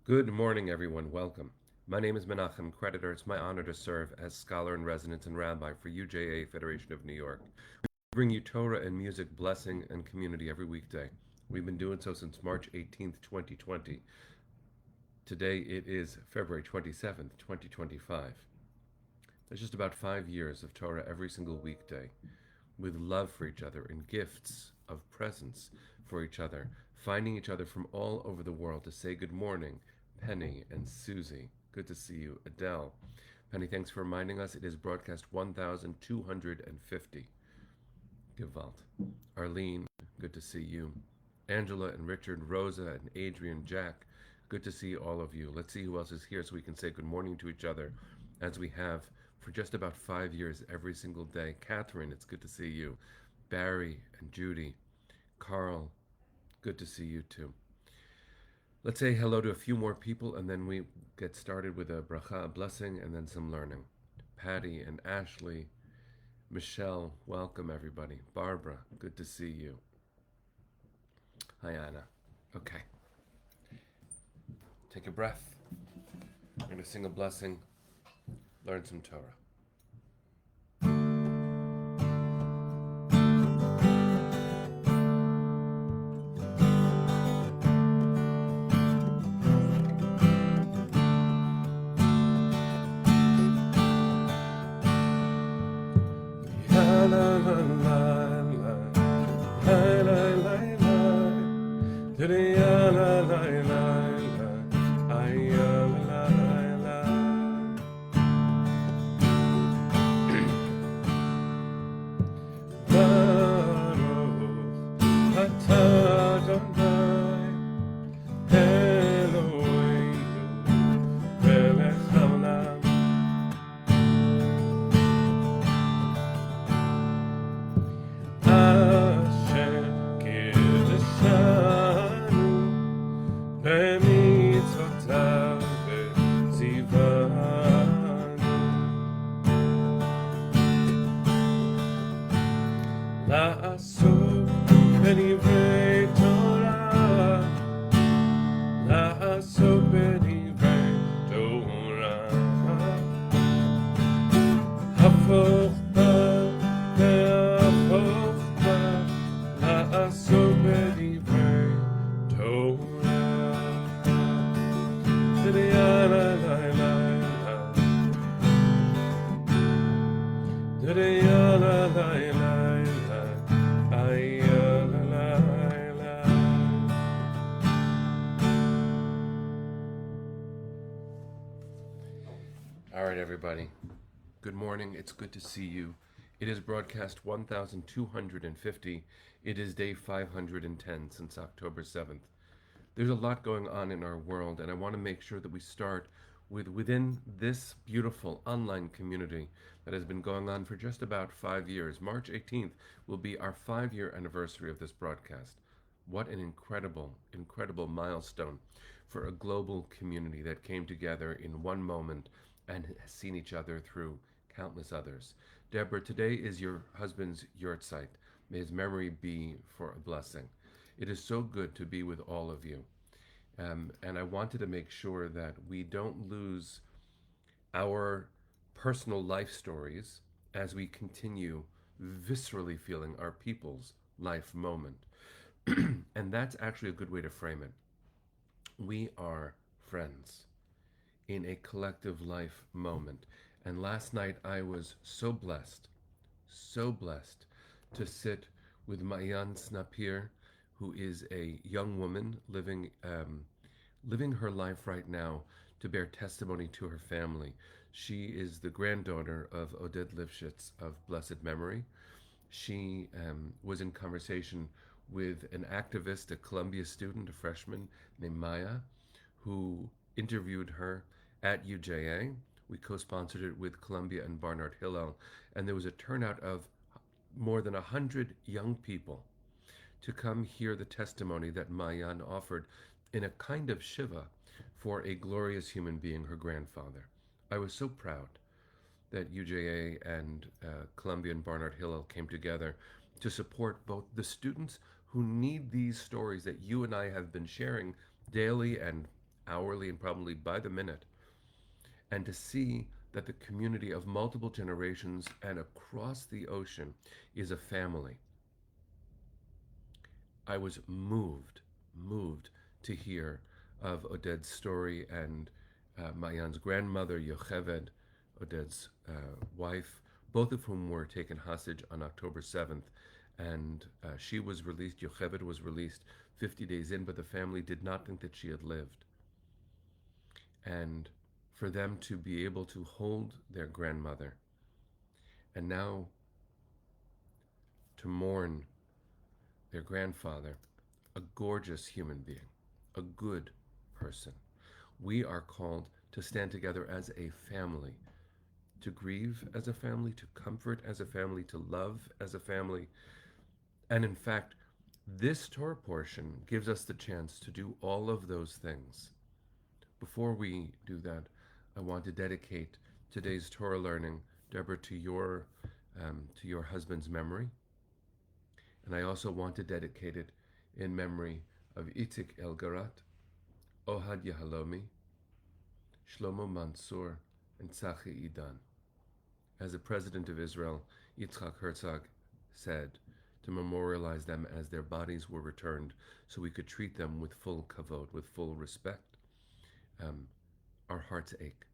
Good morning, everyone. Welcome. My name is Menachem Creditor. It's my honor to serve as scholar in residence and rabbi for UJA Federation of New York. We bring you Torah and music, blessing, and community every weekday. We've been doing so since March 18th, 2020. Today it is February 27th, 2025. That's just about 5 years of Torah every single weekday, with love for each other and gifts of presence for each other, finding each other from all over the world to say good morning, Penny and Susie. Good to see you, Adele. Penny, thanks for reminding us it is broadcast 1250. Gewalt. Arlene, good to see you. Angela and Richard, Rosa and Adrian, Jack, good to see all of you. Let's see who else is here so we can say good morning to each other as we have for just about 5 years every single day. Catherine, it's good to see you. Barry and Judy, Carl, good to see you too. Let's say hello to a few more people and then we get started with a bracha, a blessing, and then some learning. Patty and Ashley, Michelle, welcome everybody. Barbara, good to see you. Hi, Anna. Okay, take a breath. We're going to sing a blessing, learn some Torah. All right, everybody. Good morning. It's good to see you. It is broadcast 1250. It is day 510 since October 7th. There's a lot going on in our world, and I want to make sure that we start with within this beautiful online community that has been going on for just about 5 years. March 18th will be our 5 year anniversary of this broadcast. What an incredible, incredible milestone for a global community that came together in one moment and has seen each other through countless others. Deborah, today is your husband's yahrzeit. May his memory be for a blessing. It is so good to be with all of you. And I wanted to make sure that we don't lose our personal life stories as we continue viscerally feeling our people's life moment. And that's actually a good way to frame it. We are friends in a collective life moment. And last night I was so blessed to sit with Mayan Snapir, who is a young woman living her life right now to bear testimony to her family. She is the granddaughter of Oded Lifshitz of blessed memory. She was in conversation with an activist, a Columbia student, a freshman named Maya, who interviewed her at UJA. We co-sponsored it with Columbia and Barnard Hillel, and there was a turnout of more than 100 young people to come hear the testimony that Mayan offered in a kind of shiva for a glorious human being, her grandfather. I was so proud that UJA and Columbia and Barnard Hillel came together to support both the students who need these stories that you and I have been sharing daily and hourly and probably by the minute, and to see that the community of multiple generations and across the ocean is a family. I was moved to hear of Oded's story and Mayan's grandmother, Yocheved, Oded's wife, both of whom were taken hostage on October 7th. And she was released, Yocheved was released 50 days in, but the family did not think that she had lived. And for them to be able to hold their grandmother and now to mourn their grandfather, a gorgeous human being, a good person. We are called to stand together as a family, to grieve as a family, to comfort as a family, to love as a family. And in fact, this Torah portion gives us the chance to do all of those things. Before we do that, I want to dedicate today's Torah learning, Deborah, to your husband's memory. And I also want to dedicate it in memory of Itzik Elgarat, Ohad Yahalomi, Shlomo Mansour, and Tzachi Idan. As the President of Israel, Yitzhak Herzog, said, to memorialize them as their bodies were returned so we could treat them with full kavod, with full respect. Our hearts ache.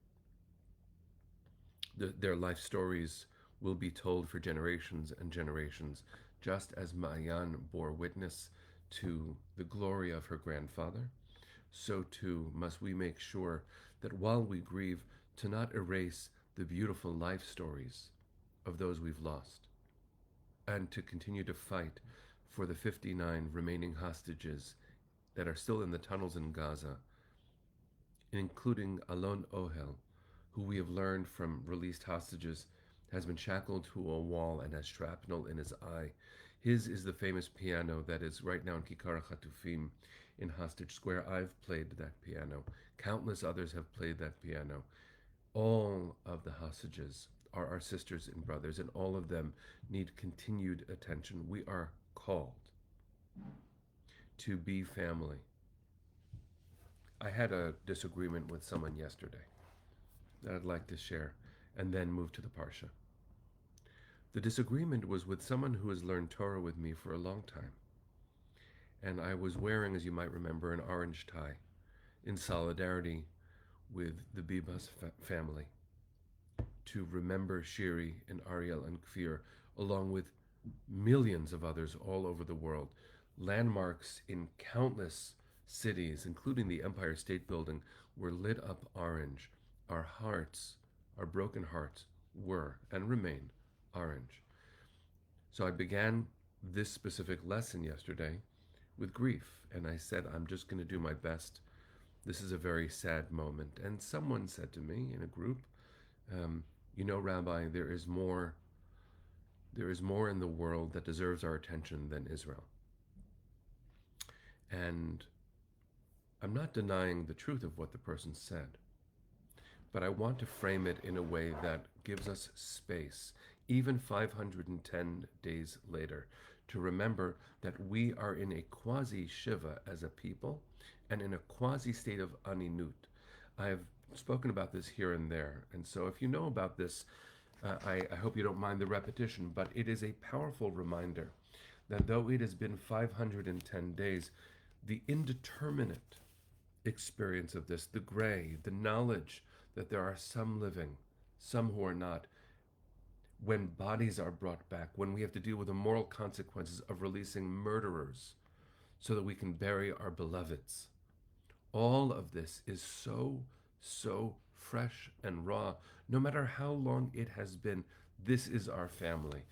Their life stories will be told for generations and generations, just as Ma'ayan bore witness to the glory of her grandfather, so too must we make sure that while we grieve, to not erase the beautiful life stories of those we've lost, and to continue to fight for the 59 remaining hostages that are still in the tunnels in Gaza, including Alon Ohel, who we have learned from released hostages has been shackled to a wall and has shrapnel in his eye. His is the famous piano that is right now in Kikar Chatufim in Hostage Square. I've played that piano. Countless others have played that piano. All of the hostages are our sisters and brothers, and all of them need continued attention. We are called to be family. I had a disagreement with someone yesterday that I'd like to share and then move to the Parsha. The disagreement was with someone who has learned Torah with me for a long time. And I was wearing, as you might remember, an orange tie in solidarity with the Bibas family to remember Shiri and Ariel and Kfir, along with millions of others all over the world. Landmarks in countless cities, including the Empire State Building, were lit up orange. Our hearts, our broken hearts, were and remain orange. So I began this specific lesson yesterday with grief, and I said, I'm just going to do my best. This is a very sad moment. And someone said to me in a group, you know, Rabbi, there is more in the world that deserves our attention than Israel. And I'm not denying the truth of what the person said, but I want to frame it in a way that gives us space, even 510 days later, to remember that we are in a quasi-shiva as a people and in a quasi-state of aninut. I've spoken about this here and there, and so if you know about this, I hope you don't mind the repetition, but it is a powerful reminder that though it has been 510 days, the indeterminate experience of this, the gray, the knowledge that there are some living, some who are not, when bodies are brought back, when we have to deal with the moral consequences of releasing murderers so that we can bury our beloveds. All of this is so fresh and raw. No matter how long it has been, this is our family.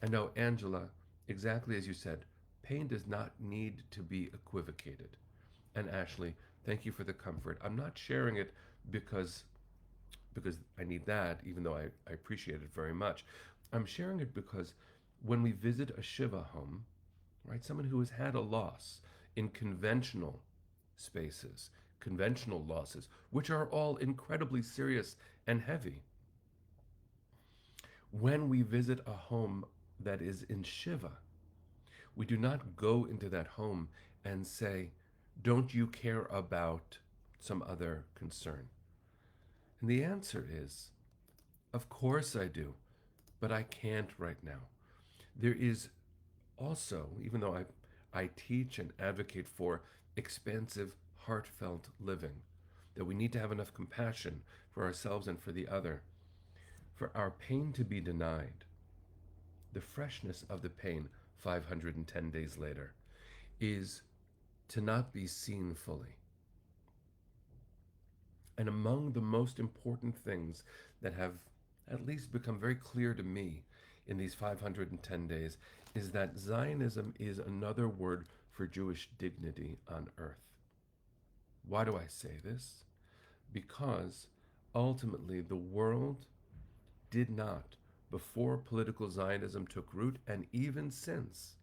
And now, Angela, exactly as you said, pain does not need to be equivocated. And Ashley, thank you for the comfort. I'm not sharing it because I need that, even though I appreciate it very much. I'm sharing it because when we visit a Shiva home, right, someone who has had a loss in conventional spaces, conventional losses, which are all incredibly serious and heavy. When we visit a home that is in Shiva, we do not go into that home and say, don't you care about some other concern? And the answer is, of course I do, but I can't right now. There is also, even though I teach and advocate for expansive, heartfelt living, that we need to have enough compassion for ourselves and for the other, for our pain to be denied, the freshness of the pain 510 days later is to not be seen fully. And among the most important things that have at least become very clear to me in these 510 days is that Zionism is another word for Jewish dignity on earth. Why do I say this? Because ultimately the world did not, before political Zionism took root, and even since,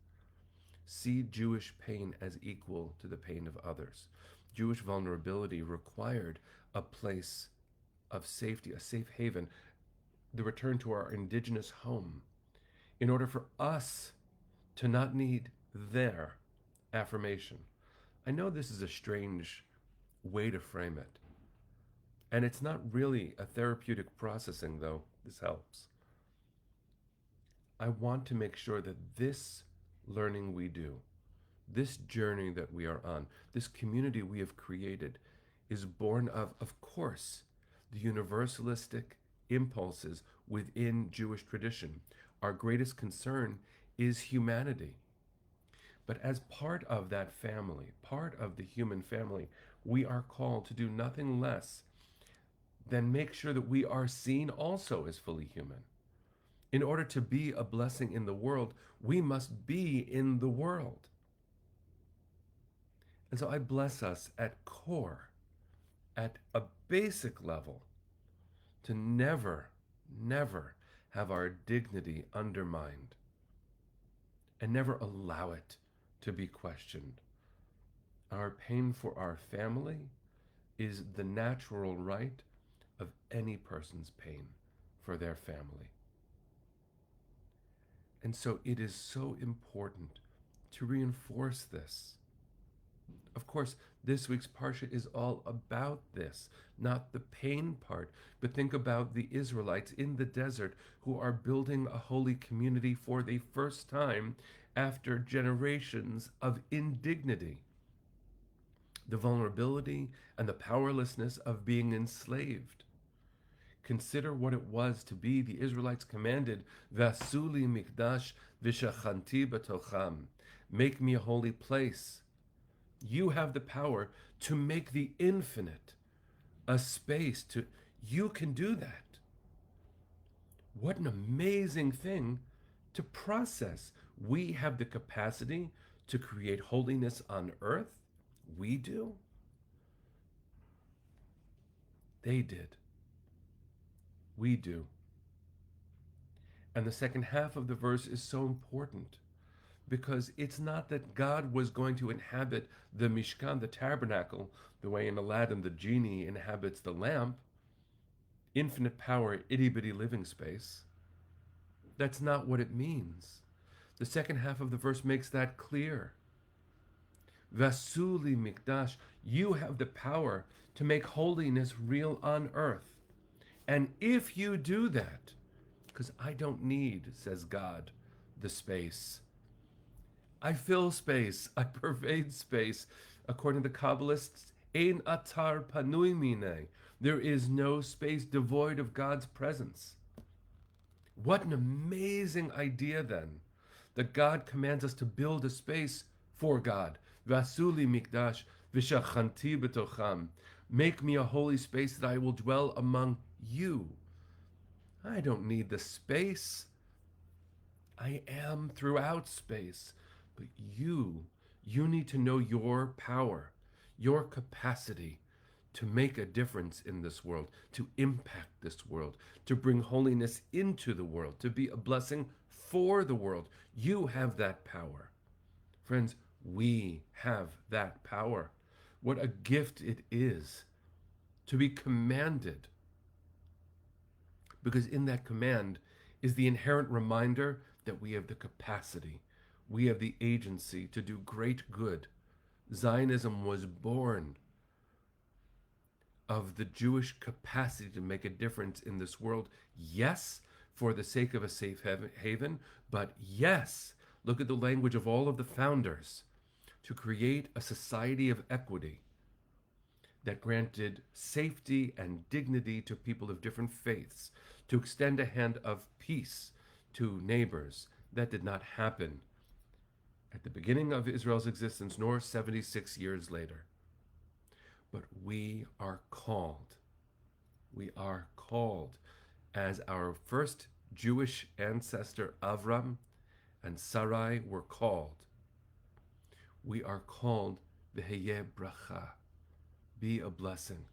see Jewish pain as equal to the pain of others. Jewish vulnerability required a place of safety, a safe haven, the return to our indigenous home, in order for us to not need their affirmation. I know this is a strange way to frame it, and it's not really a therapeutic processing, though this helps. I want to make sure that this learning we do, this journey that we are on, this community we have created, is born of course, the universalistic impulses within Jewish tradition. Our greatest concern is humanity. But as part of that family, part of the human family, we are called to do nothing less than make sure that we are seen also as fully human. In order to be a blessing in the world, we must be in the world. And so I bless us at core, at a basic level, to never, never have our dignity undermined and never allow it to be questioned. Our pain for our family is the natural right of any person's pain for their family. And so it is so important to reinforce this. Of course, this week's Parsha is all about this, not the pain part, but think about the Israelites in the desert who are building a holy community for the first time after generations of indignity. The vulnerability and the powerlessness of being enslaved. Consider what it was to be the Israelites commanded, Vasuli mikdash v'shachanti b'tocham. Make me a holy place. You have the power to make the infinite a space to, you can do that. What an amazing thing to process. We have the capacity to create holiness on earth. We do. They did. We do. And the second half of the verse is so important because it's not that God was going to inhabit the Mishkan, the tabernacle, the way in Aladdin the genie inhabits the lamp, infinite power, itty-bitty living space. That's not what it means. The second half of the verse makes that clear. Vasuli mikdash, you have the power to make holiness real on earth. And if you do that, because I don't need, says God, the space. I fill space, I pervade space. According to the Kabbalists, ein atar panui mine. There is no space devoid of God's presence. What an amazing idea then, that God commands us to build a space for God. Vasuli mikdash v'shachanti b'tocham. Make me a holy space that I will dwell among you. I don't need the space. I am throughout space. But you need to know your power, your capacity to make a difference in this world, to impact this world, to bring holiness into the world, to be a blessing for the world. You have that power. Friends, we have that power. What a gift it is to be commanded. Because in that command is the inherent reminder that we have the capacity, we have the agency to do great good. Zionism was born of the Jewish capacity to make a difference in this world. Yes, for the sake of a safe haven, but yes, look at the language of all of the founders, to create a society of equity that granted safety and dignity to people of different faiths, to extend a hand of peace to neighbors. That did not happen at the beginning of Israel's existence, nor 76 years later. But we are called, as our first Jewish ancestor Avram and Sarai were called. We are called V'heye bracha, be a blessing.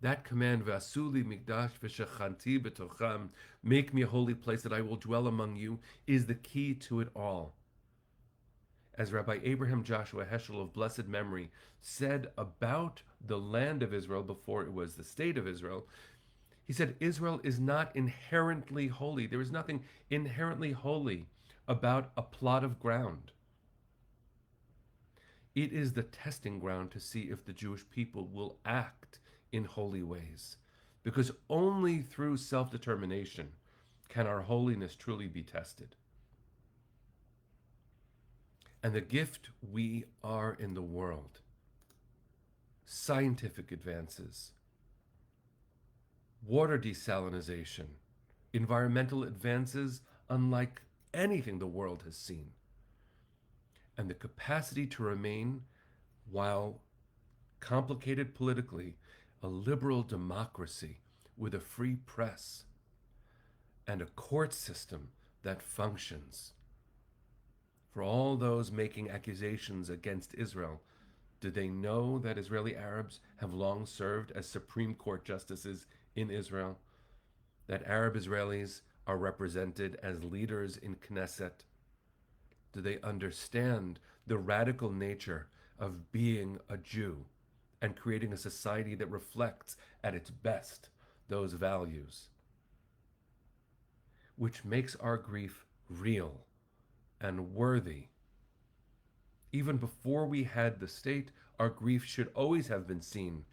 That command, Vasuli Mikdash v'shachanti b'tocham, make me a holy place that I will dwell among you, is the key to it all. As Rabbi Abraham Joshua Heschel of blessed memory said about the land of Israel before it was the state of Israel, he said, Israel is not inherently holy. There is nothing inherently holy about a plot of ground. It is the testing ground to see if the Jewish people will act in holy ways, because only through self-determination can our holiness truly be tested. And the gift we are in the world, scientific advances, water desalination, environmental advances unlike anything the world has seen, and the capacity to remain, while complicated politically, a liberal democracy with a free press and a court system that functions. For all those making accusations against Israel, do they know that Israeli Arabs have long served as Supreme Court justices in Israel? That Arab Israelis are represented as leaders in Knesset? Do they understand the radical nature of being a Jew and creating a society that reflects at its best those values? Which makes our grief real and worthy. Even before we had the state, our grief should always have been seen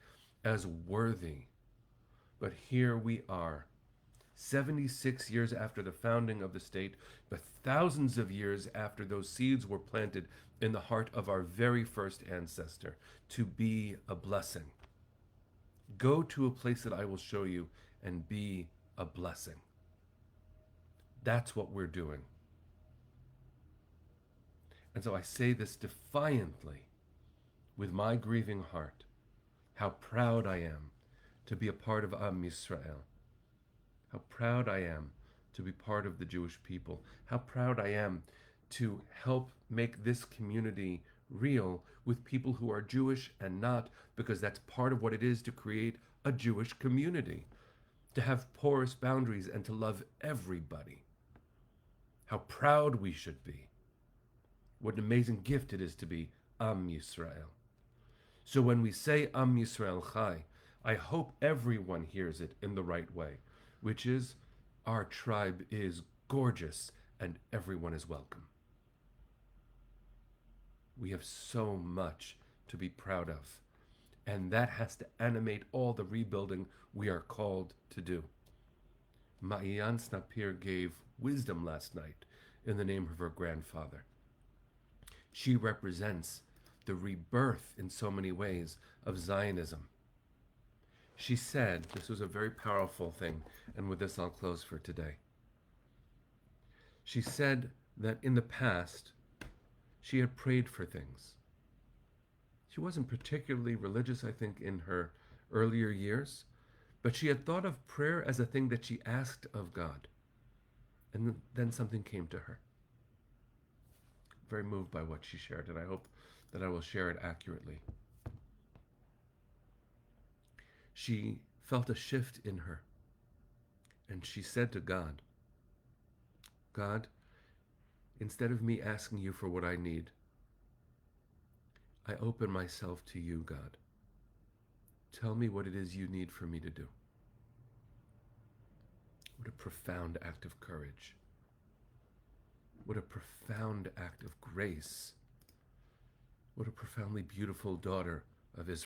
as worthy. But here we are, 76 years after the founding of the state, but thousands of years after those seeds were planted in the heart of our very first ancestor, to be a blessing. Go to a place that I will show you and be a blessing. That's what we're doing. And so I say this defiantly, with my grieving heart, how proud I am to be a part of Am Yisrael. How proud I am to be part of the Jewish people. How proud I am to help make this community real with people who are Jewish and not, because that's part of what it is to create a Jewish community, to have porous boundaries and to love everybody. How proud we should be. What an amazing gift it is to be Am Yisrael. So when we say Am Yisrael Chai, I hope everyone hears it in the right way, which is, our tribe is gorgeous and everyone is welcome. We have so much to be proud of, and that has to animate all the rebuilding we are called to do. Ma'yan Snapir gave wisdom last night in the name of her grandfather. She represents the rebirth in so many ways of Zionism. She said, this was a very powerful thing, and with this I'll close for today. She said that in the past, she had prayed for things. She wasn't particularly religious, I think, in her earlier years, but she had thought of prayer as a thing that she asked of God. And then something came to her. Very moved by what she shared, and I hope that I will share it accurately. She felt a shift in her, and she said to God, God, instead of me asking you for what I need, I open myself to you, God. Tell me what it is you need for me to do. What a profound act of courage. What a profound act of grace. What a profoundly beautiful daughter of Israel.